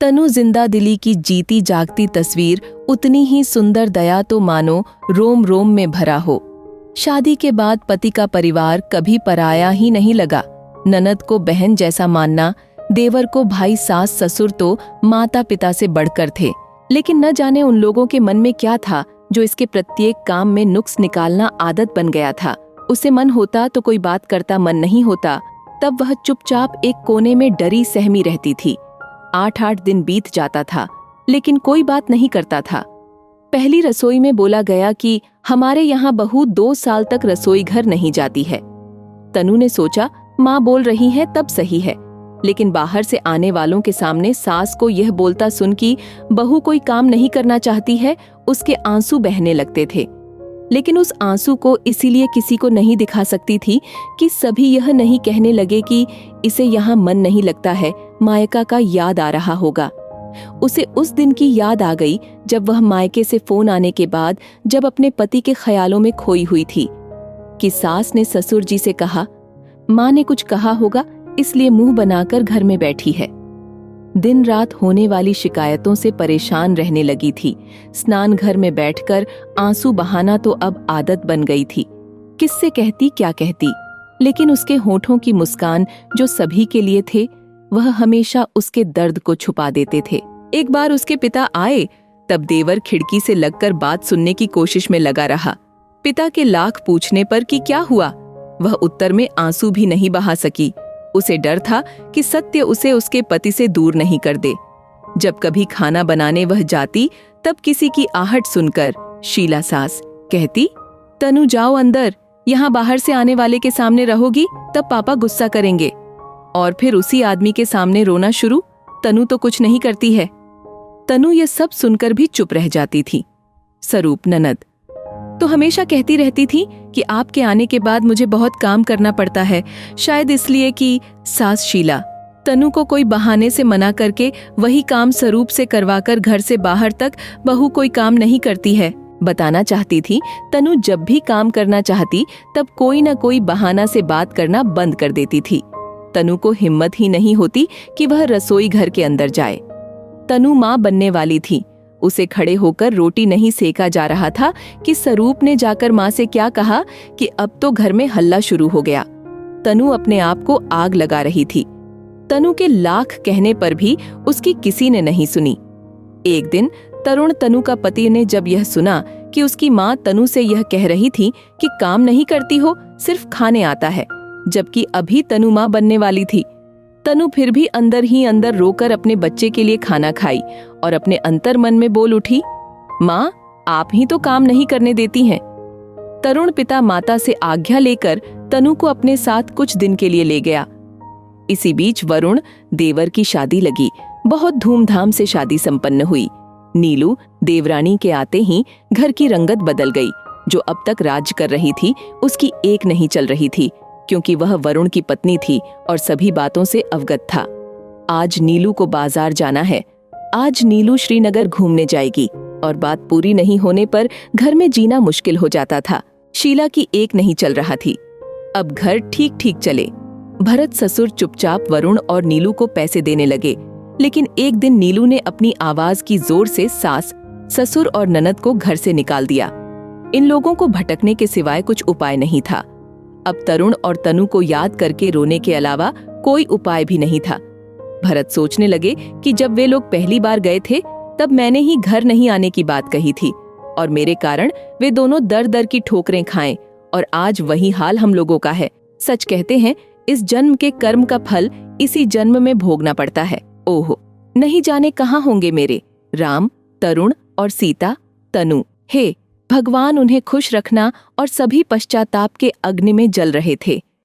तनु जिंदा दिली की जीती जागती तस्वीर, उतनी ही सुंदर दया तो मानो रोम रोम में भरा हो। शादी के बाद पति का परिवार कभी पराया ही नहीं लगा। ननद को बहन जैसा मानना, देवर को भाई, सास ससुर तो माता पिता से बढ़कर थे। लेकिन न जाने उन लोगों के मन में क्या था जो इसके प्रत्येक काम में नुक्स निकालना आदत बन गया था। उसे मन होता तो कोई बात करता, मन नहीं होता तब वह चुपचाप एक कोने में डरी सहमी रहती थी। 8-8 दिन बीत जाता था लेकिन कोई बात नहीं करता था। पहली रसोई में बोला गया कि हमारे यहाँ बहू 2 साल तक रसोई घर नहीं जाती है। तनु ने सोचा माँ बोल रही है तब सही है, लेकिन बाहर से आने वालों के सामने सास को यह बोलता सुन कि बहू कोई काम नहीं करना चाहती है, उसके आंसू बहने लगते थे। लेकिन उस आंसू को इसीलिए किसी को नहीं दिखा सकती थी कि सभी यह नहीं कहने लगे कि इसे यहाँ मन नहीं लगता है, मायका का याद आ रहा होगा। उसे उस दिन की याद आ गई जब वह मायके से फोन आने के बाद जब अपने पति के ख्यालों में खोई हुई थी कि सास ने ससुर जी से कहा, माँ ने कुछ कहा होगा इसलिए मुंह बनाकर घर में बैठी है। दिन रात होने वाली शिकायतों से परेशान रहने लगी थी। स्नान घर में बैठकर आंसू बहाना तो अब आदत बन गई थी। किससे कहती क्या कहती, लेकिन उसके होठों की मुस्कान जो सभी के लिए थे, वह हमेशा उसके दर्द को छुपा देते थे। एक बार उसके पिता आए तब देवर खिड़की से लगकर बात सुनने की कोशिश में लगा रहा। पिता के लाख पूछने पर कि क्या हुआ, वह उत्तर में आंसू भी नहीं बहा सकी। उसे डर था कि सत्य उसे उसके पति से दूर नहीं कर दे। जब कभी खाना बनाने वह जाती तब किसी की आहट सुनकर शीला सास कहती, तनु जाओ अंदर, यहाँ बाहर से आने वाले के सामने रहोगी तब पापा गुस्सा करेंगे। और फिर उसी आदमी के सामने रोना शुरू, तनु तो कुछ नहीं करती है। तनु ये सब सुनकर भी चुप रह जाती थी। स्वरूप ननद तो हमेशा कहती रहती थी कि आपके आने के बाद मुझे बहुत काम करना पड़ता है, शायद इसलिए कि सास शीला तनु को कोई बहाने से मना करके वही काम स्वरूप से करवाकर घर से बाहर तक बहू कोई काम नहीं करती है। बताना चाहती थी तनु जब भी काम करना चाहती तब कोई न कोई बहाना से बात करना बंद कर देती थी। तनु को हिम्मत ही नहीं होती कि वह रसोई घर के अंदर जाए। तनु माँ बनने वाली थी, उसे खड़े होकर रोटी नहीं सेका जा रहा था कि स्वरूप ने जाकर माँ से क्या कहा कि अब तो घर में हल्ला शुरू हो गया। तनु अपने आप को आग लगा रही थी। तनु के लाख कहने पर भी उसकी किसी ने नहीं सुनी। एक दिन तरुण तनु का पति ने जब यह सुना कि उसकी माँ तनु से यह कह रही थी कि काम नहीं करती हो, सिर्फ खाने आता है, जबकि अभी तनु माँ बनने वाली थी। तनु फिर भी अंदर ही अंदर रोकर अपने बच्चे के लिए खाना खाई और अपने अंतर मन में बोल उठी, माँ आप ही तो काम नहीं करने देती हैं। तरुण पिता माता से आज्ञा लेकर तनु को अपने साथ कुछ दिन के लिए ले गया। इसी बीच वरुण देवर की शादी लगी। बहुत धूमधाम से शादी संपन्न हुई। नीलू देवरानी के आते ही घर की रंगत बदल गई। जो अब तक राज्य कर रही थी उसकी एक नहीं चल रही थी, क्योंकि वह वरुण की पत्नी थी और सभी बातों से अवगत था। आज नीलू को बाजार जाना है। आज नीलू श्रीनगर घूमने जाएगी और बात पूरी नहीं होने पर घर में जीना मुश्किल हो जाता था। शीला की एक नहीं चल रहा थी। अब घर ठीक ठीक चले। भरत ससुर चुपचाप वरुण और नीलू को पैसे देने लगे। लेकिन एक दिन नीलू ने अपनी आवाज की जोर से सास, ससुर और ननद को घर से निकाल दिया। इन लोगों को भटकने के सिवाय कुछ उपाय नहीं था। अब तरुण और तनु को याद करके रोने के अलावा कोई उपाय भी नहीं था। भरत सोचने लगे कि जब वे लोग पहली बार गए थे तब मैंने ही घर नहीं आने की बात कही थी और मेरे कारण वे दोनों दर दर की ठोकरें खाएं, और आज वही हाल हम लोगों का है। सच कहते हैं इस जन्म के कर्म का फल इसी जन्म में भोगना पड़ता है। ओहो, नहीं जाने कहाँ होंगे मेरे राम, तरुण और सीता, तनु। हे भगवान, उन्हें खुश रखना। और सभी पश्चाताप के अग्नि में जल रहे थे।